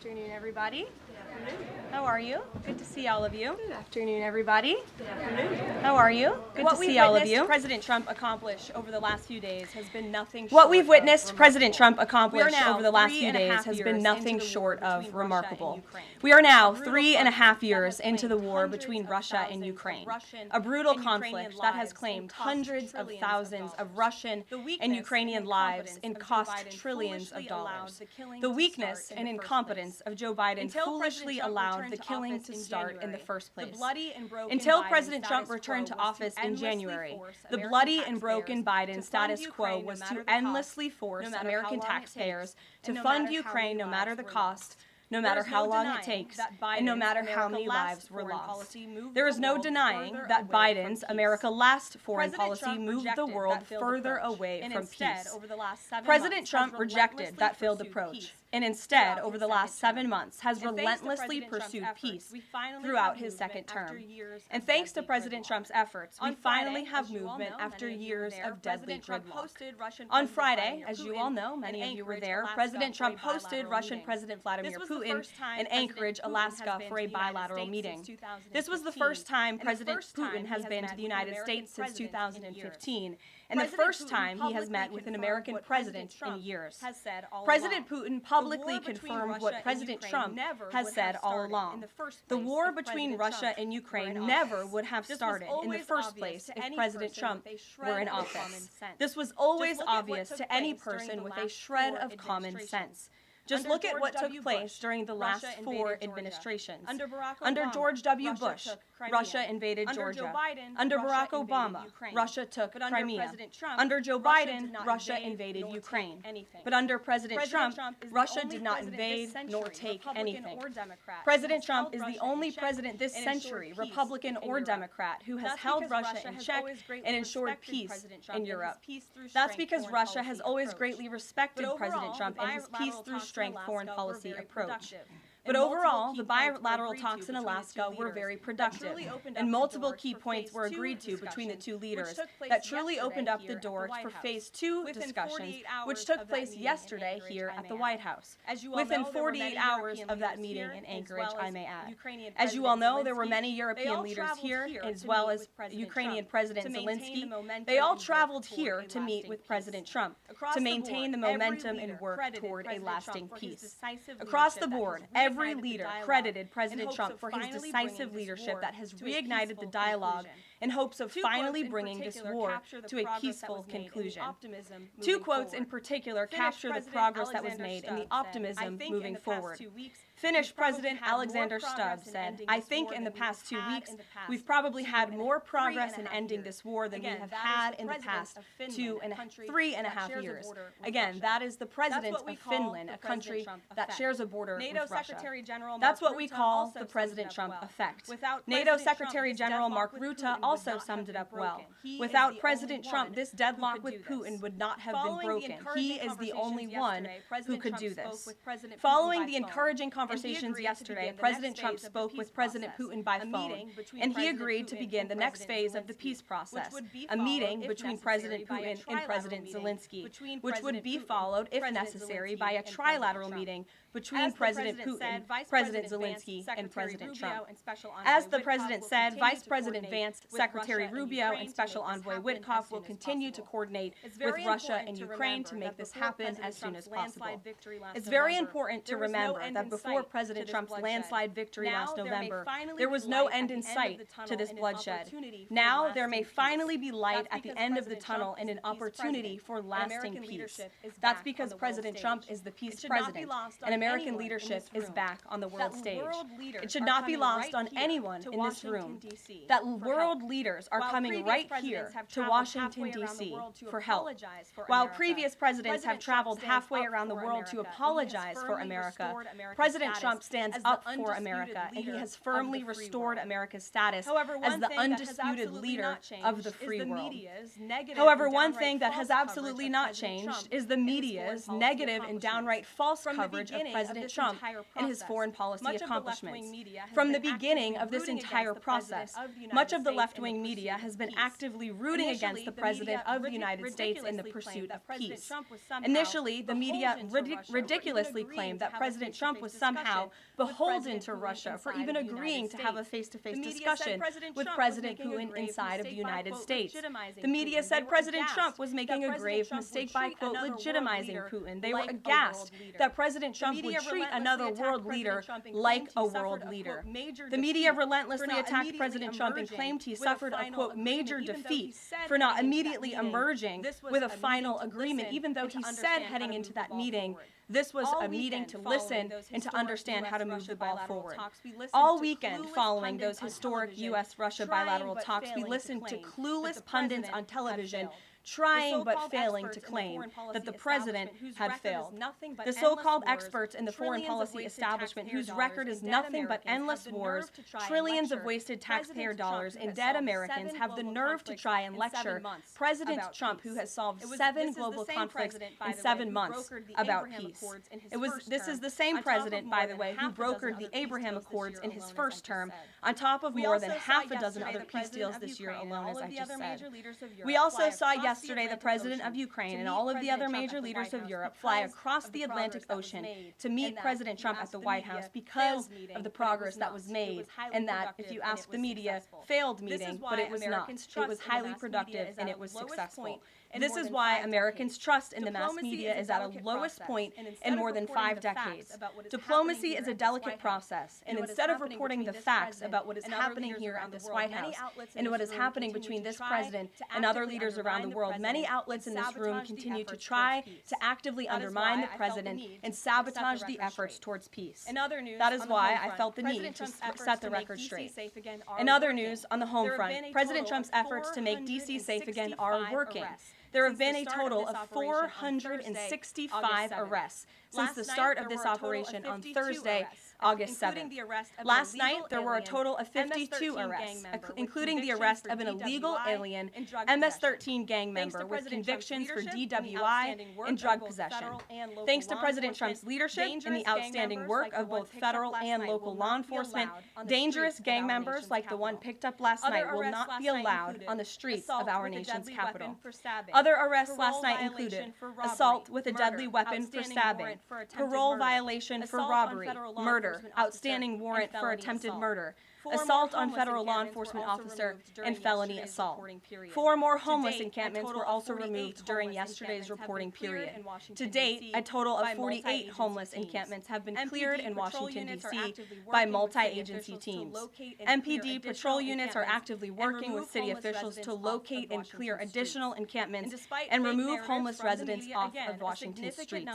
afternoon, everybody. Good afternoon. How are you? Good to see all of you. Good afternoon, everybody. Good afternoon. How are you? Good to see all of you. President Trump accomplish over the last few days has been nothing short of remarkable. What we've witnessed President Trump accomplish over the last few days has been nothing short of remarkable. We are now 3.5 years into the war between Russia and Ukraine, a brutal conflict that has claimed hundreds of thousands of Russian and Ukrainian lives and cost trillions of dollars. The weakness and incompetence of Joe Biden foolishly allowed the killing to start in the first place. Until President Trump returned to office in January, the bloody and broken Biden status quo was to endlessly force American taxpayers to fund Ukraine no matter the cost, no matter how long it takes, and no matter how many lives were lost. There is no denying that Biden's America Last foreign policy moved the world further away from peace. President Trump rejected that failed approach, and instead, over the last 7 months, has relentlessly pursued peace throughout his second term. And thanks to President Trump's efforts, we finally have movement after years of deadly gridlock. On Friday, as you all know, many of you were there, President Trump hosted Russian President Vladimir Putin in Anchorage, Alaska, for a bilateral meeting. This was the first time President Putin has been to the United States since 2015, and the first time he has met with an American president in years. President Putin publicly confirmed what President Trump has said all along. The war between Russia and Ukraine never would have started in the first place if President Trump were in office. This was always obvious to any person with a shred of common sense. Just look at what took place during the last 4 administrations. Under George W. Bush, Russia invaded Georgia. Under Barack Obama, Russia took Crimea. Under Joe Biden, Russia invaded Ukraine. But under President Trump, Russia did not invade nor take anything. President Trump is the only president this century, Republican or Democrat, who has held Russia in check and ensured peace in Europe. That's because Russia has always greatly respected President Trump and his peace through strength foreign policy approach. But overall, the bilateral talks in Alaska were very productive, and multiple key points were agreed to between the two leaders that truly opened up the door for Phase 2 discussions, which took place yesterday here at the White House. Within 48 hours of that meeting in Anchorage, I may add. As you all know, there were many European leaders here, as well as Ukrainian President Zelensky. They all traveled here to meet with President Trump to maintain the momentum and work toward a lasting peace. Across the board, every leader credited President Trump for his decisive leadership that has reignited the dialogue in hopes of finally bringing this war to a peaceful conclusion. 2 quotes in particular capture the progress that was made and the optimism moving forward. Finnish President Alexander Stubb said, "I think in the past 2 weeks, we've probably had more progress in ending this war than we have had in the past 3.5 years. Again, that is the president of Finland, a country that shares a border with Russia. That's what we call the President Trump effect. NATO Secretary General Mark Rutte also summed it up well. Without President Trump, this deadlock with Putin would not have been broken. He is the only one who could do this." Following the encouraging conversations yesterday, President Trump spoke with President Putin by phone, and he agreed to begin the next phase of the peace process, a meeting between President Putin and President Zelensky, which would be followed, if necessary, by a trilateral meeting between President Putin, President Zelensky, and President Trump. As the President said, Vice President Vance, Secretary Rubio, and Special Envoy Witkoff will continue to coordinate with Russia and Ukraine to make this happen as soon as possible. It's very important to remember that before President Trump's landslide victory last November, there was no end in sight to this bloodshed. Now there may finally be light at the end of the tunnel and an opportunity for lasting peace. That's because President Trump is the peace president, and American leadership is back on the world stage. It should not be lost on anyone in this room that world leaders are coming right here to Washington, D.C. for help. While previous presidents have traveled halfway around the world to apologize for America, President Trump stands up for America, and he has firmly restored America's status as the undisputed leader of the free world. However, one thing that has absolutely not changed is the media's negative and downright false coverage of President Trump and his foreign policy accomplishments. From the beginning of this entire process, much of the left-wing media has been actively rooting against the President of the United States in the pursuit of peace. Initially, the media ridiculously claimed that President Trump was somehow somehow beholden to Russia for even agreeing to have a face-to-face discussion with President Putin inside of the United States. The media said President Trump was making a grave mistake by, quote, legitimizing Putin. They were aghast that President Trump would treat another world leader like a world leader. The media relentlessly attacked President Trump and claimed he suffered a, quote, major defeat for not immediately emerging with a final agreement, even though he said heading into that meeting, this was a meeting to listen and to understand how to move the ball forward. All weekend following those historic U.S.-Russia bilateral talks, we listened to clueless pundits on television trying but failing to claim that the president had failed. The so-called experts in the foreign policy establishment, whose record is nothing but endless wars, trillions of wasted taxpayer dollars, and dead Americans, have the nerve to try and lecture President Trump, who has solved 7 global conflicts in 7 months, about peace. This is the same president, by the way, who brokered the Abraham Accords in his first term, on top of more than half a dozen other peace deals this year alone, as I just said. We also saw yesterday the president of Ukraine and all of the other major leaders of Europe fly across the Atlantic Ocean to meet President Trump at the White House because of the progress that was made, and that, if you ask the media, failed meeting, but it was not. It was highly productive and it was successful. This is why Americans' trust in the mass media is at a lowest point in more than 5 decades. Diplomacy is a delicate process, and instead of reporting the facts about what is happening here at this White House and what is happening between this president and other leaders around the world, many outlets in this room continue to try to actively undermine the president and sabotage the efforts towards peace. That is why I felt the need to set the record straight. In other news, on the home front, President Trump's efforts to make D.C. safe again are working. There have been a total of 465 arrests since the start of this operation on Thursday, August 7th. Last night, there were a total of 52 arrests, including the arrest of an illegal alien MS-13 gang member with convictions for DWI and drug possession. Thanks to President Trump's leadership and the outstanding work of both federal and local law enforcement, dangerous gang members like the one picked up last night will not be allowed on the streets of our nation's capital. Other arrests last night included assault with a deadly weapon for stabbing, parole violation for robbery, murder, outstanding warrant for attempted murder, assault on federal law enforcement officer, and felony assault. 4 more homeless encampments were also removed during yesterday's reporting period. To date, a total of 48 homeless encampments have been cleared in Washington, D.C. by multi-agency teams. MPD patrol units are actively working with city officials to locate and clear additional encampments and remove homeless residents off of Washington streets.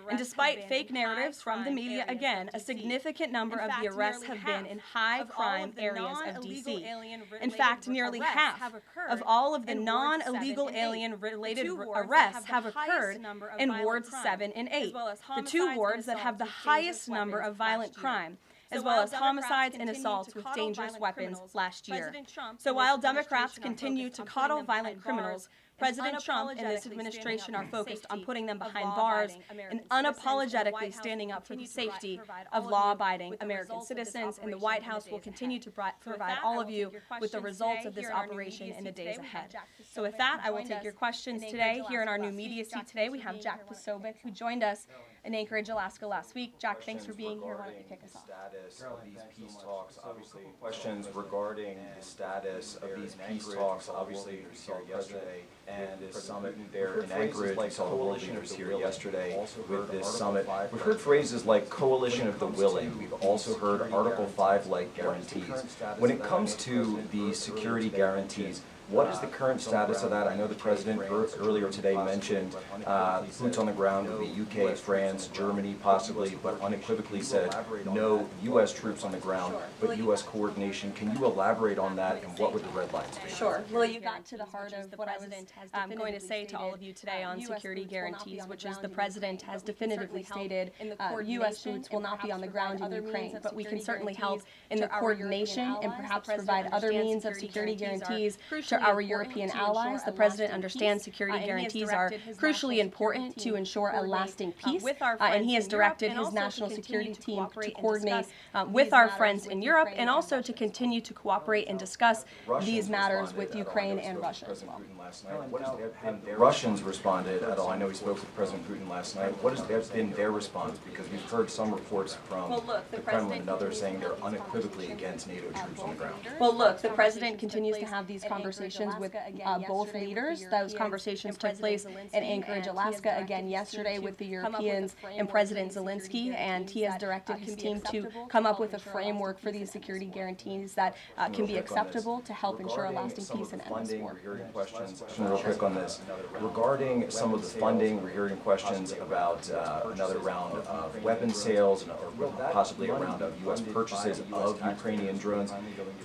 And despite fake narratives from the media, again, a significant number of the arrests have been in high-crime areas of D.C. In fact, nearly half of all of the non-illegal alien-related arrests have occurred in wards 7 and 8, the 2 wards that have the highest number of violent crime, as well as homicides and assaults with dangerous weapons last year. So while Democrats continue to coddle violent criminals, President Trump and this administration are focused on putting them behind bars and unapologetically standing up for the safety of law-abiding American citizens, and the White House will continue to provide all of you with the results of this operation in the days ahead. So with that, I will take your questions today. Here in our new media seat today, we have Jack Posobiec, who joined us in Anchorage, Alaska last week. Jack, thanks for being here. Why don't you kick us off? Status of these peace talks, obviously. Questions regarding the status of these peace talks, obviously, we saw yesterday, and this summit there in Anchorage. We saw the world leaders here yesterday with this summit. We've heard phrases like coalition of the willing. We've also heard Article 5-like guarantees. When it comes to the security guarantees, what is the current status of that? I know the President earlier today mentioned boots on the ground would be UK, France, Germany possibly, but unequivocally said no U.S. troops on the ground, but U.S. coordination. Can you elaborate on that, and what would the red lines be? Sure. Well, you got to the heart of what I was going to say to all of you today on security guarantees, which is the President has definitively stated U.S. boots will not be on the ground in Ukraine, but we can certainly help in the coordination and perhaps provide other means of security guarantees to our European allies, the President understands security guarantees are crucially important to ensure a lasting peace, and he has directed his national security team to coordinate with our friends in Europe and also to continue to cooperate and discuss these matters with Ukraine and Russia as well. Russians responded at all. I know he spoke with President Putin last night. What has been their response? Because we've heard some reports from the Kremlin and others saying they're unequivocally against NATO troops on the ground. Well, look, the President continues to have these conversations with both leaders. Those conversations took place in Anchorage, Alaska, again yesterday with the Europeans and President Zelensky, and he has directed his team to come up with a framework for these security guarantees that can be acceptable to help ensure a lasting peace and end this war. Real quick on this. Regarding some of the funding, we're hearing questions about another round of weapon sales or possibly a round of U.S. purchases of Ukrainian drones.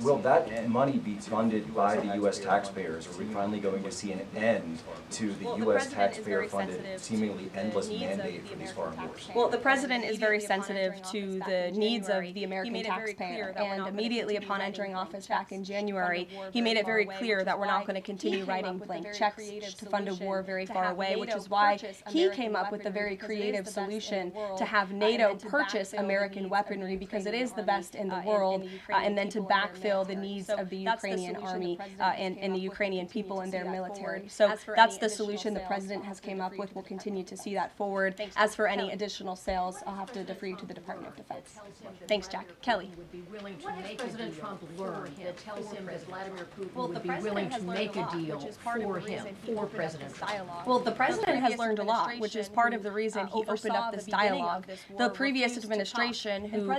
Will that money be funded by the U.S. taxpayers? Are we finally going to see an end to the U.S. taxpayer-funded, seemingly endless mandate for these foreign wars? Well, the President is very sensitive to the needs of the American taxpayer, and immediately upon entering office back in January, he made it very clear that we're not going to continue writing blank checks to fund a war very far away, which is why he came up with the very creative solution to have NATO purchase American weaponry because it is the best in the world, and then to backfill the needs of the Ukrainian army and the Ukrainian people and their military. So that's the solution the President has came up with. We'll continue to see that forward. As for any additional sales, I'll have to defer you to the Department of Defense. Thanks, Jack. Kelly. President Trump learned that tells him that Vladimir Putin would be willing to make a deal for him, for President Trump? Well, the President has learned a lot, which is part of the reason he opened up this dialogue. The previous administration, who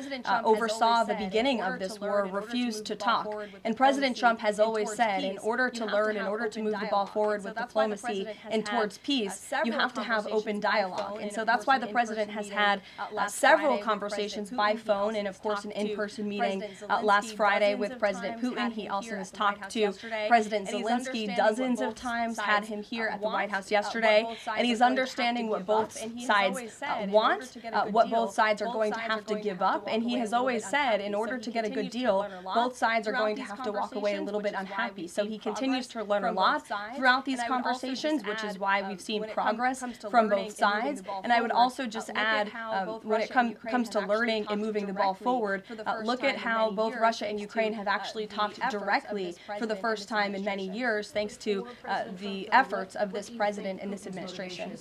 oversaw the beginning of this war, refused to talk. And President Trump has always said, in order to learn, in order to move the ball forward with diplomacy and towards peace, you have to have open dialogue. And so that's why the President has had several conversations by phone and, of course, an in-person meeting last Friday with President Putin. He also has talked to President Zelensky dozens of times, had him here at the White House yesterday, and he's understanding what both sides want, what both sides are going to have to give up, and he has always said in order to get a good deal, both sides are going to have to walk away a little bit unhappy. So he continues to learn a lot throughout these conversations, which is why we've seen progress from both sides. And I would also just add, when it comes to learning and moving the ball forward, look at how both Russia and Ukraine have actually talked directly for the first time in many years, thanks to the efforts of this President and this administration.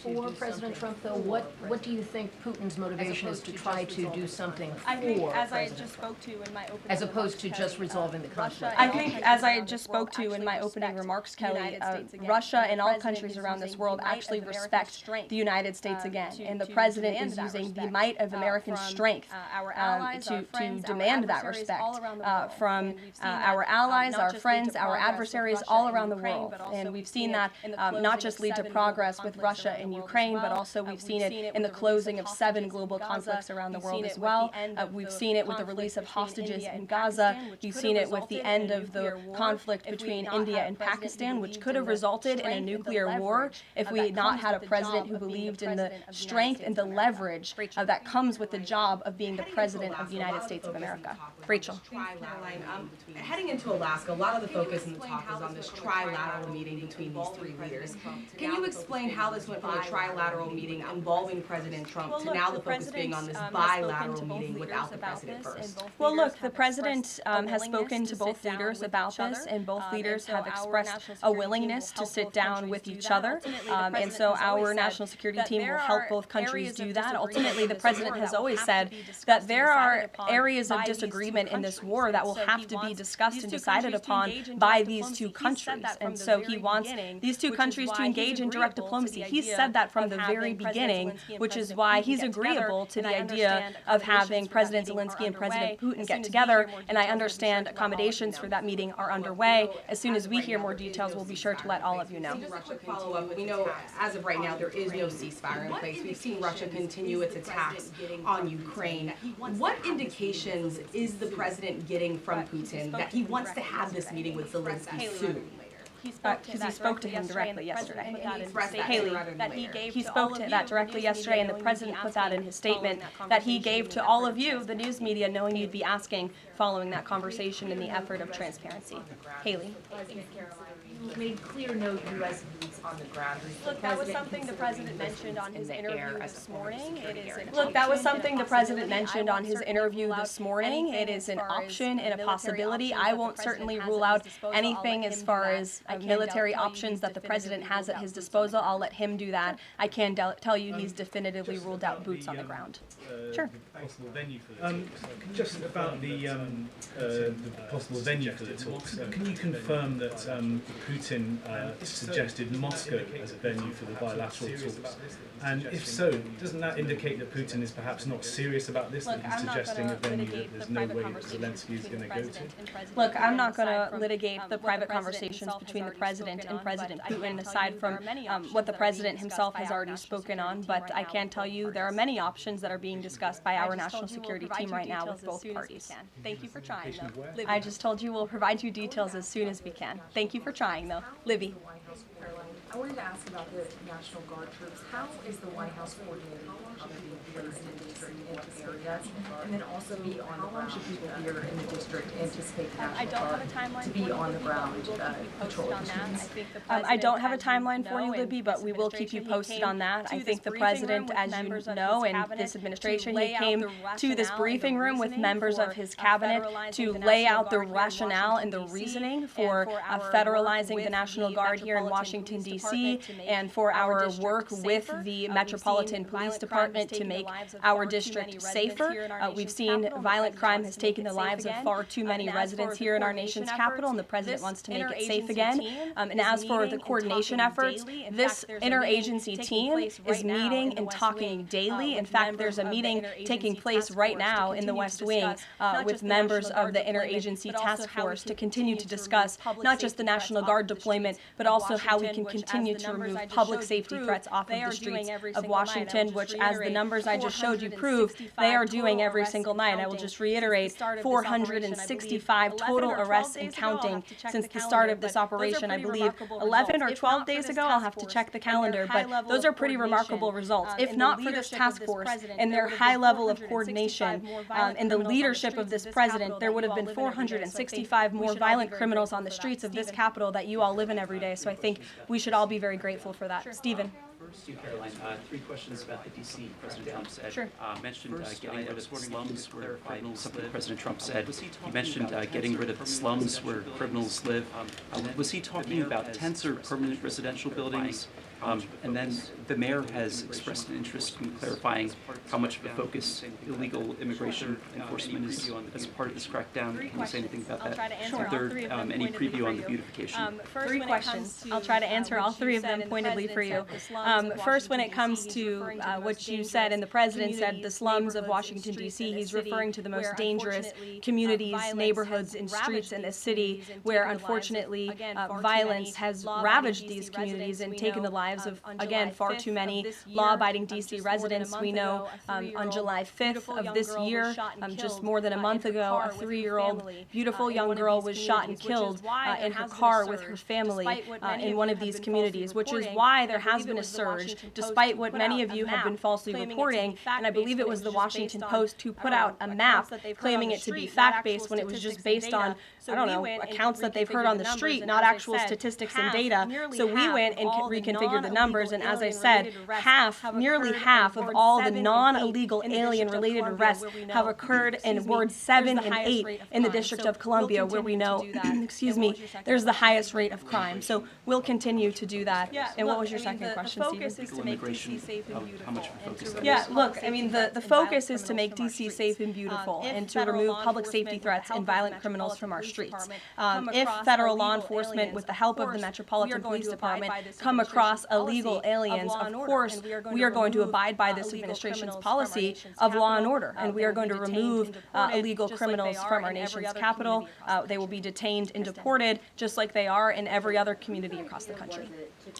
For President Trump, though, what do you think Putin's motivation is to try to do something for I think, as I President just spoke to in my opening as opposed to just resolving the conflict? I think, as I just spoke to in my opening remarks, Kelly, Russia and all countries around this world actually respect the United States again, and the President is using the might of American strength to demand that respect from our allies, our friends, our adversaries all around the world. And we've seen that not just lead to progress with Russia and Ukraine, but also we've seen it in the closing of 7 global conflicts around the world as well. We've seen it with the release of hostages in Gaza. We've seen it with the end of the conflict between India and Pakistan, which could have resulted in a nuclear war if we had not had a president who believed in the strength and the leverage that comes with the job of being the President of the United States of America. Rachel. Karoline, heading into Alaska, a lot of the focus in the talk is on this trilateral meeting between these 3 leaders. Can you explain how this went from a trilateral meeting involving President Trump to now the focus being on this bilateral meeting without the President first? Well, look, the President has spoken to both leaders about this, and both leaders have expressed a willingness to sit down with each other. And so our national security team will help both countries do that. Ultimately, the President has always said that there are areas of disagreement in this war that will have to be discussed and decided upon by these 2 countries. And so he wants these 2 countries to engage in direct diplomacy. He's said that from the very beginning, which is why he's agreeable to the idea of having President Zelensky and President Putin get together. And I understand accommodations for that meeting are underway. As soon as we hear more details, we'll be sure to let all of you know. Russia follow up. We know as of right now there is no ceasefire in place. We've seen Russia continue its attacks on Ukraine. What indications is the President getting from Putin that he wants to have this meeting with Zelensky soon? Because he spoke to him directly yesterday. Haley, he spoke to that directly yesterday, and the president put that in his statement that he gave to all of you, the news media, knowing you'd be asking following that conversation in the effort of transparency. Haley. You made clear no U.S. boots on the ground. Look, that was something the president mentioned on his interview this morning. It is an option and a possibility. I won't certainly rule out anything as far as military options that the president has at his disposal. I'll let him do that. I can tell you he's definitively ruled out boots on the ground. Sure. Possible venue for the talks. Just about the possible venue for the talks. Can you confirm that Putin suggested Moscow as a venue for the bilateral talks? And if so, doesn't that indicate that Putin is perhaps not serious about this, that he's suggesting a venue that there's no way that Zelensky is going to go to? Look, I'm not going to litigate the private conversations between the president and President Putin, aside from what the president himself has already spoken on. But I can tell you there are many options that are being discussed by our national security team right now with both parties. Thank you for trying, though. I just told you we'll provide you details as soon as we can. Thank you for trying, though. Libby. I wanted to ask about the National Guard troops. How is the White House coordinating how they're being placed in district into areas? And then also, how long should people here in the district anticipate the National Guard to be on the ground patrol? I don't have a timeline for you, Libby, but we will keep you posted on that. I think the president, as you know, and this administration, he came to this briefing room with members of his cabinet to lay out the rationale and the reasoning for federalizing the National Guard here in Washington, D.C. and for our work with the Metropolitan Police Department to make our district safer. We've seen violent crime has taken the lives of far too many residents here in our nation's capital, and the president wants to make it safe again. And as for the coordination efforts, this interagency team is meeting and talking daily. In fact, there's a meeting taking place right now in the West Wing with members of the interagency task force to continue to discuss not just the National Guard deployment, but also how we can continue to remove public safety threats off of the streets of Washington, which, as the numbers I just showed you prove, they are doing every single night. I will just reiterate, 465 total arrests and counting since the start of this operation. I believe 11 or 12 days ago, I'll have to check the calendar, but those are pretty remarkable results. If not for this task force and their high level of coordination and the leadership of this president, there would have been 465 more violent criminals on the streets of this capital that you all live in every day. So I think we should all be very grateful for that. Stephen. First, Karoline, 3 questions about the D.C. President Trump said. Sure. Mentioned getting rid of the slums where criminals live. President Trump said he mentioned getting rid of the slums where criminals live. Was he talking about tents or permanent residential buildings? And then the mayor has expressed an interest in clarifying how much of a focus illegal immigration enforcement is as part of this crackdown. Can you say anything about that? Sure. Third, any preview on the beautification? 3 questions. I'll try to answer all 3 of them pointedly for you. First, when it comes to what you said and the president said, the slums of Washington, D.C., he's referring to the most dangerous communities, neighborhoods, and streets in the city where, unfortunately, violence has ravaged these communities and taken the lives of, again, far too many law-abiding D.C. residents. We know on July 5th of this year, just more than a month ago, a 3-year-old beautiful young girl was shot and killed in her car with her family in one of these communities, which is why there has been a surge, despite what many of you have been falsely reporting. And I believe it was the Washington Post who put out a map claiming it to be fact-based when it was just based on, I don't know, accounts that they've heard on the street, not actual statistics and data. So we went and reconfigured the numbers, and as I said, nearly half of all the non-illegal alien-related arrests have occurred in wards 7 and 8 in the District of Columbia, where we know, excuse me, there's the highest rate of crime. So we'll continue to do that. And what was your second question, Stephen? How much of a focus that Yeah, look, I mean, the focus is to make D.C. safe and beautiful and to remove public safety threats and violent criminals from our streets. If federal law enforcement, with the help of the Metropolitan Police Department, come across illegal aliens, of course, we are going to abide by this administration's policy of law and order, and we are going to remove illegal criminals from our nation's capital. They will be detained and deported, just like they are in every other community across the country.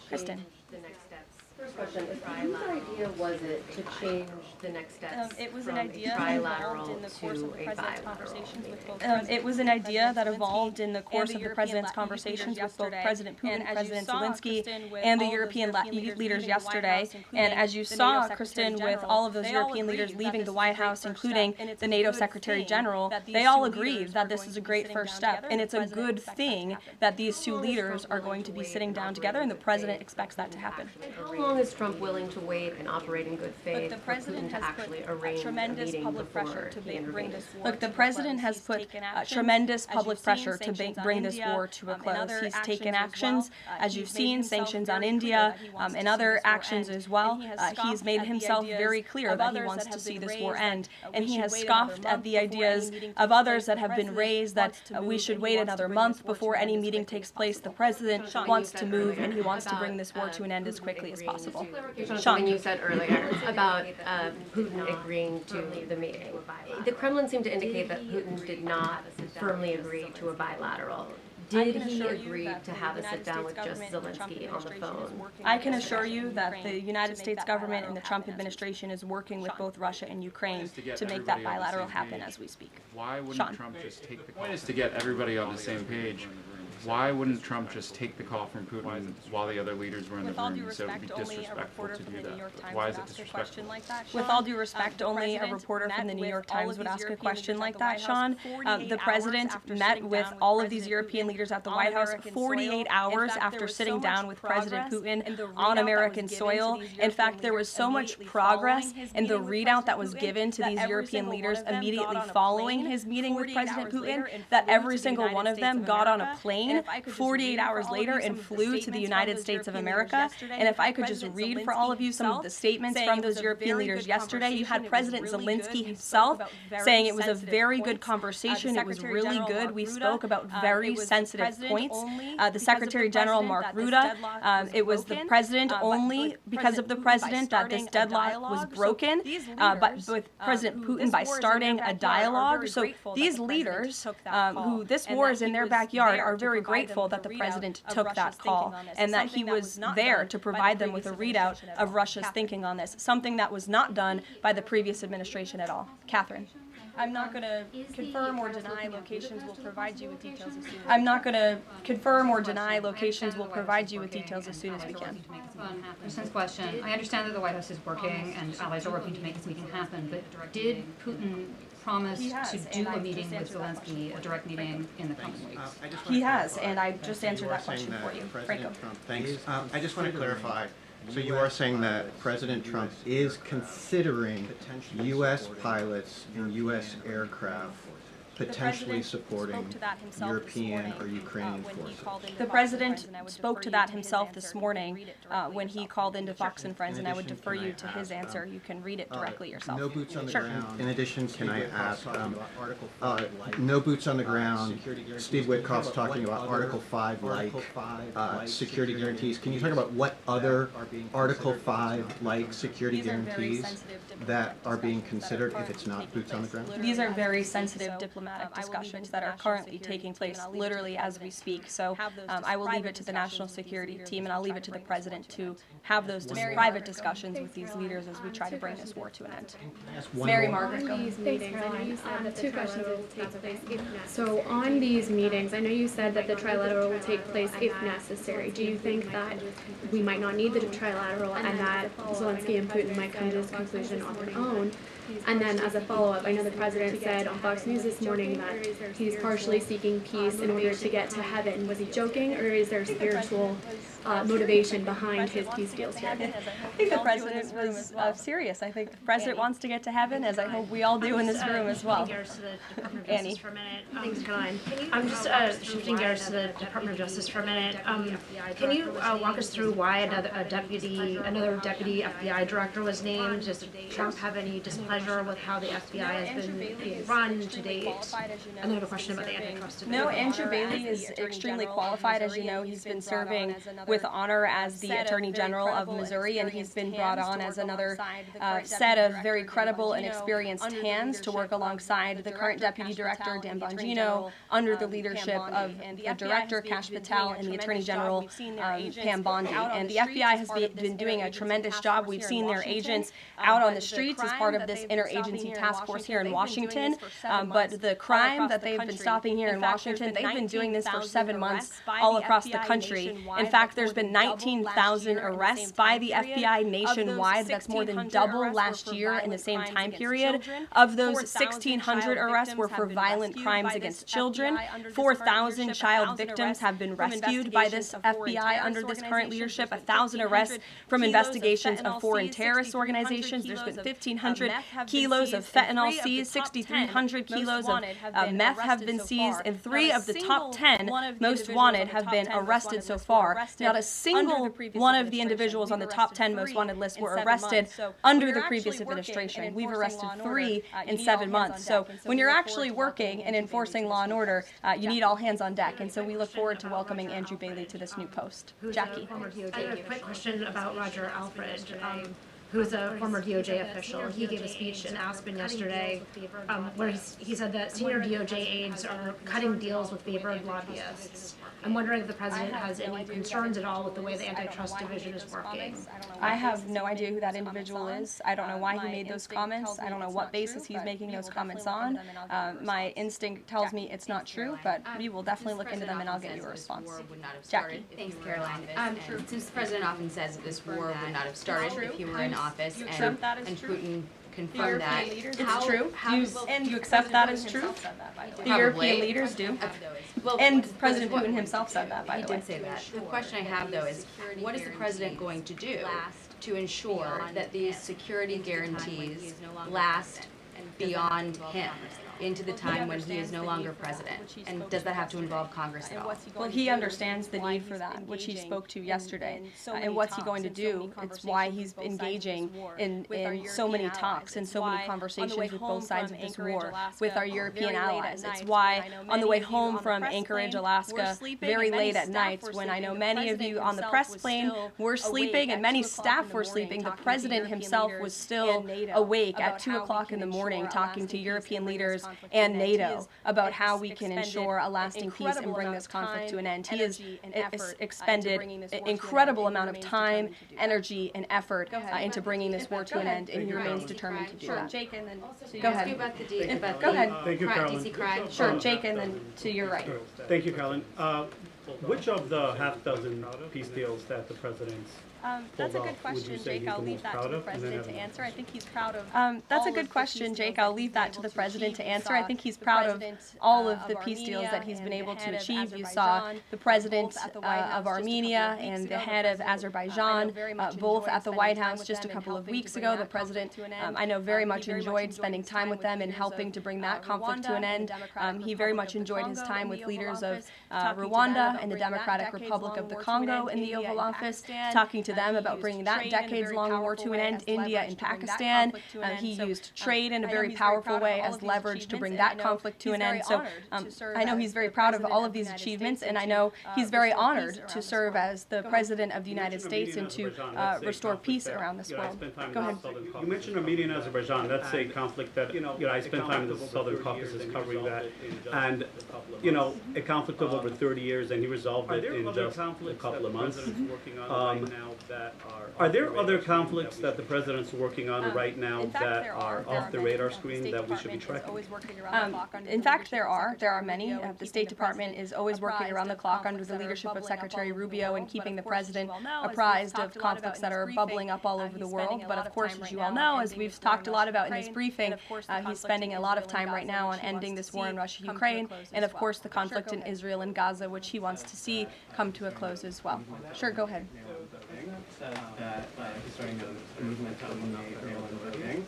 Kristen. The next steps. first question is, whose idea was it to change the next steps It was from an idea a that trilateral evolved in the course to of the a president's bilateral conversations with both meeting? It was an idea that evolved in the course of the president's conversations with both President Putin, President Zelensky, and the European leaders yesterday. And as you saw, Kristen, with all of those European leaders leaving the White House, including the NATO Secretary General, they all agree that this is a great first step, and it's a good thing that these two leaders are going to be sitting down together, and the president expects that to happen. How long is Trump willing to wait and operate in good faith The for Putin president to has actually put arrange a tremendous meeting public pressure before to he bring intervenes? this war. Look, the president has put tremendous public pressure to bring this war to a close. He's taken actions, as you've seen, sanctions on India and other actions as well. He's made himself very clear that he wants to see this war end, and he has scoffed at the ideas of others that have been raised that we should wait another month before any meeting takes place. The president wants to move, and he wants to bring this war to an end as quickly as possible. Sean, you said earlier about Putin agreeing to the meeting. The Kremlin seemed to indicate that Putin did not firmly agree to a bilateral. Did he agree to have a sit-down with just Zelensky on the phone? I can assure you that the United States government and the Trump administration is working with both Russia and Ukraine to make that bilateral happen as we speak. Why wouldn't Trump just take the call? The point is to get everybody on the same page. Why wouldn't Trump just take the call from Putin while the other leaders were in the room? So it would be disrespectful to do that. Why is it disrespectful? With all due respect, only a reporter from the New York Times would ask a question like that, Sean. The president met with all of these European leaders at the White House 48 hours after sitting down with President Putin on American soil. In fact, there was so much progress in the readout that was given to these European leaders immediately following his meeting with President Putin that every single one of them got on a plane 48 hours later and flew to the United States of America. And if I could just read for all of you some of the statements from those European leaders yesterday, you had President Zelensky himself saying it was a very good conversation, it was really good, we spoke about very sensitive points. The Secretary General Mark Rutte, it was the president only because of the president that this deadlock was broken, but with President Putin by starting a dialogue. So these leaders, who this war is in their backyard, are very grateful that the president took that call and that he was there to provide them with a readout of Russia's thinking on this, something that was not done by the previous administration at all. Catherine. I'm not going to confirm or deny locations. We'll provide you with details as soon as I'm not going to confirm or deny locations. We'll provide you with details as soon as we can. Kristen's question. I understand that the White House is working and allies are working to make this meeting happen, but did Putin promise to do a meeting with Zelensky, a direct meeting in the coming weeks? He has, and I just answered that question for you. Franco. Thanks. I just want to clarify. So you are saying that President Trump is considering U.S. pilots and U.S. aircraft potentially supporting European or Ukrainian forces? The president spoke to that himself this morning when he called into Fox and Friends, and I would defer you to his answer. You can read it directly yourself. No boots on the ground. In addition, can I ask, no boots on the ground, Steve Witkoff's talking about Article 5-like security guarantees. Can you talk about what other Article 5-like security guarantees that are being considered if it's not boots on the ground? These are very sensitive diplomatic discussions that are currently taking place literally as we speak. So I will leave it to the national security team, and I'll leave it to the president to have those private discussions with these leaders as we try to bring this war to an end. Mary Margaret, go ahead. Thanks, Caroline. Two questions will take place if necessary. So on these meetings, I know you said that the trilateral will take place if necessary. Do you think that we might not need the trilateral and that Zelensky and Putin might come to this conclusion on their own? And then as a follow-up, I know the president said on Fox News this morning that he's partially seeking peace in order to get to heaven. Was he joking, or is there spiritual motivation behind his peace deals here? I think the president was serious. I think the president wants to get to heaven, as I hope we all do in this room as well. Annie. Thanks, Caroline. I'm just shifting gears to the Department of Justice for a minute. Can you walk us through why another deputy FBI director was named? Does Trump have any disciplinary displeasure with how the FBI has been being run to date? And then I have a question about the antitrust. No, Andrew Bailey is extremely qualified. As you know, he's been serving with honor as the Attorney General of Missouri, and he's been brought on as another set of very credible and experienced hands to work alongside the current Deputy Director, Dan Bongino, under the leadership of the Director, Kash Patel, and the Attorney General, Pam Bondi. And the FBI has been doing a tremendous job. We've seen their agents out on the streets as part of this interagency task force here in Washington. But the crime that they've been stopping here in Washington, they've been doing this for 7 months all across the country. In fact, there's been 19,000 arrests by the FBI nationwide. That's more than double last year in the same time period. Of those, 1,600 arrests were for violent crimes against children. 4,000 child victims have been rescued by this FBI under this current leadership. 1,000 arrests from investigations of foreign terrorist organizations. There's been 1,500 kilos of fentanyl seized, 6,300 kilos of meth have been seized, and 3 of the top 10 most wanted have been arrested so far. Not a single one of the individuals on the top 10 most wanted list were arrested under the previous administration. We've arrested 3 in 7 months. So when you're actually working and enforcing law and order, you need all hands on deck. And so we look forward to welcoming Andrew Bailey to this new post. Jackie. I have a quick question about Roger Alfred, who's a former DOJ official. He gave a speech in Aspen yesterday where he said that senior DOJ aides are cutting deals with favored lobbyists. I'm wondering if the president has any concerns at all with the way the antitrust division is working. I have no idea who that individual is. I don't know why he made those comments. I don't know what basis he's making those comments on. My instinct tells me it's not true, but we will definitely look into them and I'll get you a response. Jackie. Thanks, Caroline. Since the president often says that this war would not have started if he were in office, and Putin confirmed that. It's true. Do you accept that as true? The European leaders do. And President Putin himself said that, by the way. He did say that. The question I have, though, is what is the president going to do to ensure that these security guarantees last beyond him into the time when he is no longer president? And does that have to involve Congress at all? Well, he understands the need for that, which he spoke to yesterday. And what's he going to do? It's why he's engaging in so many talks and so many conversations with both sides of this war with our European allies. It's why on the way home from Anchorage, Alaska, very late at night, when I know many of you on the press plane were sleeping and many staff were sleeping, the president himself was still awake at 2 o'clock in the morning talking to European leaders and NATO about how we can ensure a lasting peace and bring this conflict to an end. He has expended an incredible amount of time, energy, and effort into bringing this war to an end, and he remains determined to do that. Jake, and then go ahead. Go ahead. Thank you, Caroline. DC crime. Sure, Jake, and then to your right. Thank you, Caroline. Which of the half-dozen peace deals that the president's That's a good question, Jake. I'll leave that to the president to answer. I think he's proud of. That's a good question, Jake. I'll leave that to the president to answer. I think he's proud of all of the peace deals that he's been able to achieve. You saw the president of Armenia and the head of Azerbaijan both at the White House just a couple of weeks ago. The president, I know, very much enjoyed spending time with them and helping to bring that conflict to an end. He very much enjoyed his time with leaders of Rwanda and the Democratic Republic of the Congo in the Oval Office, talking to them about bringing that decades-long war to an end. India and Pakistan, he used trade in a very powerful way as leverage to bring that conflict to an end. So I know he's very proud of all of these achievements, and I know he's very honored to serve as the President of the United States and to restore peace around this world. Go ahead. You mentioned Armenia and Azerbaijan. That's a conflict that, I spent time in the Southern Caucasus covering that, and, a conflict of over 30 years, and he resolved it in just a couple of months. Are there other conflicts that the president's working on right now that are off the radar screen that we should be tracking? In fact, there are. There are many. The State Department is always working around the clock under the leadership of Secretary Rubio and keeping the president apprised of conflicts that are bubbling up all over the world. But of course, as you all know, as we've talked a lot about in this briefing, he's spending a lot of time right now on ending this war in Russia-Ukraine, and of course the conflict in Israel and Gaza, which he wants to see come to a close as well. Sure, go ahead. Said that concerning a movement to eliminate mail-in voting,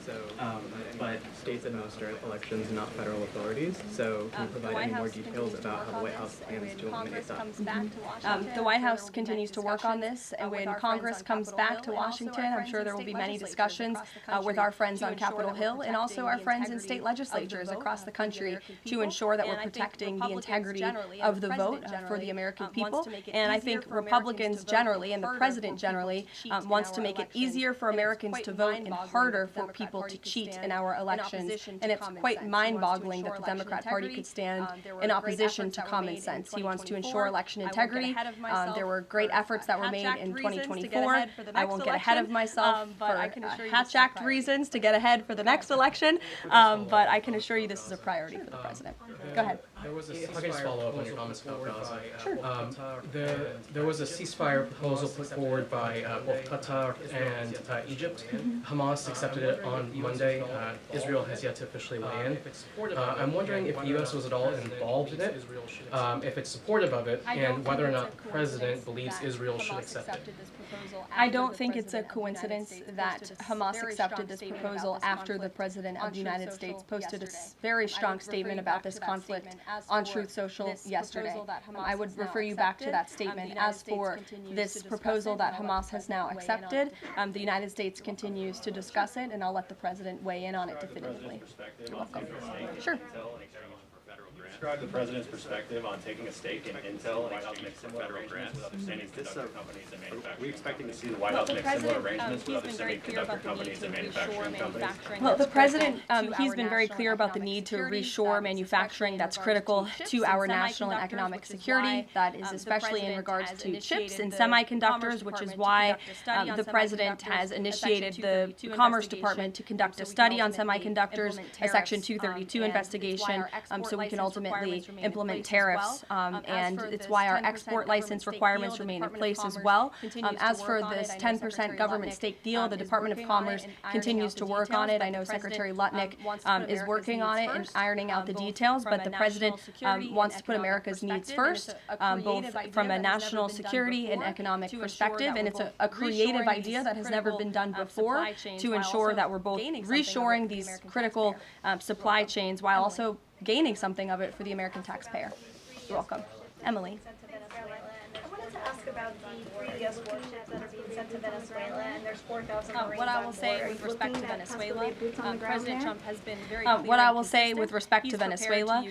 but states administer elections, not federal authorities. So can you provide any more details about how the White House plans to eliminate that? The White House continues to work on this, and when Congress comes back to Washington, I'm sure there will be many discussions with our friends on Capitol Hill and also our friends in state legislatures across the country to ensure that we're protecting the integrity of the vote for the American people. And I think Republicans generally and the president generally wants to make it easier for Americans to vote and harder for people to cheat in our elections. And it's quite mind-boggling that the Democrat Party could stand in opposition to common sense. He wants to ensure election integrity. There were great efforts that were made in 2024. I won't get ahead of myself for Hatch-Act reasons to get ahead for the next election, but I can assure you this is a priority for the president. Go ahead. If I could just follow up on your comments about Gaza. Sure. There was a ceasefire proposal put forward by both Qatar and Egypt. Hamas accepted it on Monday. Israel has yet to officially weigh in. I'm wondering if the U.S. was at all involved in it, if it's supportive of it, and whether or not the president believes Israel should accept it. I don't think it's a coincidence that Hamas accepted this proposal after the President of the United States posted a very strong statement about this conflict on Truth Social yesterday. I would refer you back to that statement. As for this proposal that Hamas has now accepted, the United States continues to discuss it, and I'll let the President weigh in on it definitively. You're welcome. Sure. Describe the president's perspective on taking a stake in Intel and exchanging for federal grants with other semiconductor companies and manufacturing. Are we expecting to see the White House make similar arrangements with other semiconductor companies and manufacturing companies? Well, the president, he's been very clear about the need to reshore manufacturing that's critical to our national and economic security. That is especially in regards to chips and semiconductors, which is why the president has initiated the Commerce Department to conduct a study on semiconductors, a Section 232 investigation, so we can ultimately implement tariffs, and it's why our export license requirements remain in place as well. As for this 10% government stake deal, the Department of Commerce continues to work on it. I know Secretary Lutnick is working on it and ironing out the details, but the president wants to put America's needs first, both from a national security and economic perspective, and it's a creative idea that has never been done before to ensure that we're both reshoring these critical supply chains while also gaining something of it for the American taxpayer. You're welcome. Emily. I wanted to ask about the previous warships that are being sent to Venezuela, and there's 4,000 Marines what I will on say board. with respect to Venezuela, President Trump has been very clear. What I will say with respect to Venezuela,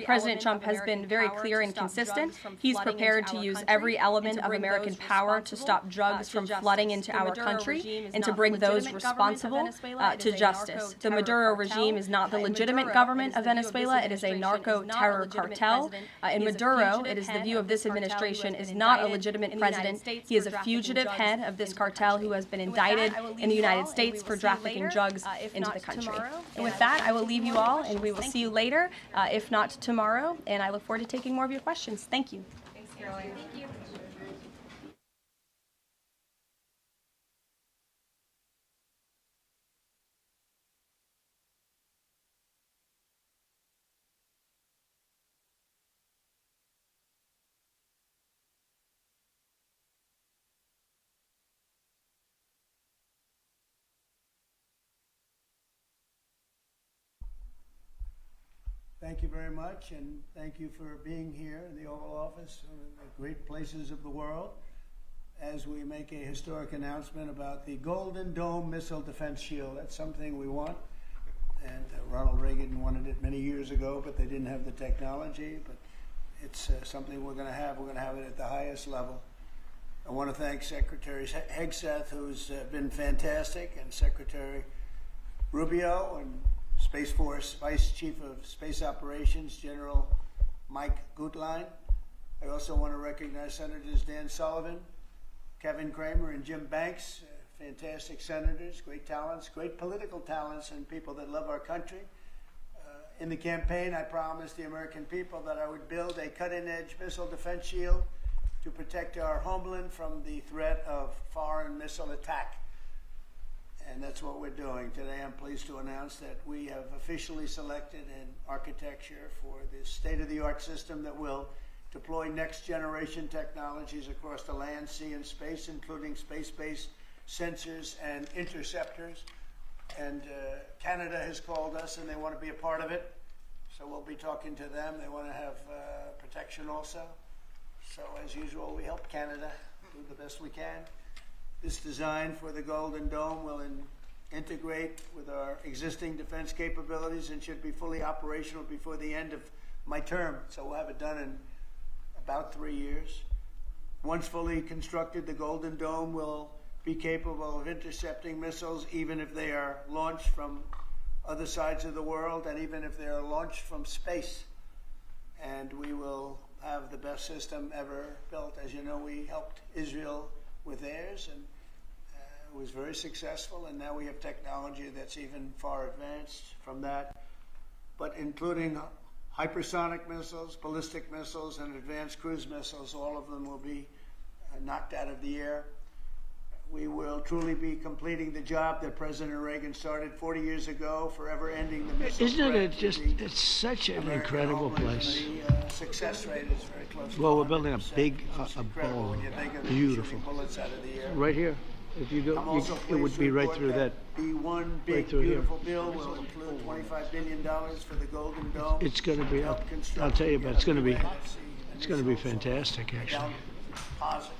President Trump has been very clear and consistent. He's prepared to use every element of American power to stop drugs from flooding into our country and to bring those responsible to justice. The Maduro regime is not the legitimate government of Venezuela. It is a narco-terror cartel. In Maduro, it is the view of this administration, is not a legitimate president. He is a fugitive head of this cartel who has been indicted in the United States for trafficking drugs into the country. And with that, I will leave you all, and we will see you later, if not tomorrow, and I look forward to taking more of your questions. Thank you. Thanks, Karoline. Thank you. Thank you very much, and thank you for being here in the Oval Office, one of the great places of the world, as we make a historic announcement about the Golden Dome Missile Defense Shield. That's something we want, and Ronald Reagan wanted it many years ago, but they didn't have the technology, but it's something we're going to have. We're going to have it at the highest level. I want to thank Secretary Hegseth, who's been fantastic, and Secretary Rubio, and Space Force Vice Chief of Space Operations, General Mike Gutlein. I also want to recognize Senators Dan Sullivan, Kevin Cramer, and Jim Banks, fantastic senators, great talents, great political talents, and people that love our country. In the campaign, I promised the American people that I would build a cutting-edge missile defense shield to protect our homeland from the threat of foreign missile attack. And that's what we're doing. Today I'm pleased to announce that we have officially selected an architecture for this state-of-the-art system that will deploy next-generation technologies across the land, sea, and space, including space-based sensors and interceptors. And Canada has called us and they want to be a part of it. So we'll be talking to them. They want to have protection also. So as usual, we help Canada do the best we can. This design for the Golden Dome will integrate with our existing defense capabilities and should be fully operational before the end of my term. So we'll have it done in about 3 years. Once fully constructed, the Golden Dome will be capable of intercepting missiles even if they are launched from other sides of the world and even if they are launched from space. And we will have the best system ever built. As you know, we helped Israel with theirs and it was very successful, and now we have technology that's even far advanced from that, but including hypersonic missiles, ballistic missiles, and advanced cruise missiles. All of them will be knocked out of the air. We will truly be completing the job that President Reagan started 40 years ago, forever ending the missile Isn't it threat. just, it's such an American incredible homeland, place. and the success rate is very close to Well, we're 100%, building a big which is incredible bowl, when you think of beautiful. shooting bullets out of the air. Right here. If you go, I'm also it would pleased be to right report through that. The one big, right through here. beautiful bill will include $25 billion for the Golden Dome. It's going to be, I'll tell you, but it's going to be fantastic, actually. Positive.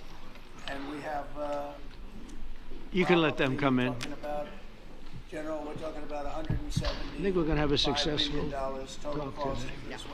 And we have. You can let them come in. General, we're talking about 170. I think we're going to have a successful total talk cost today. of this.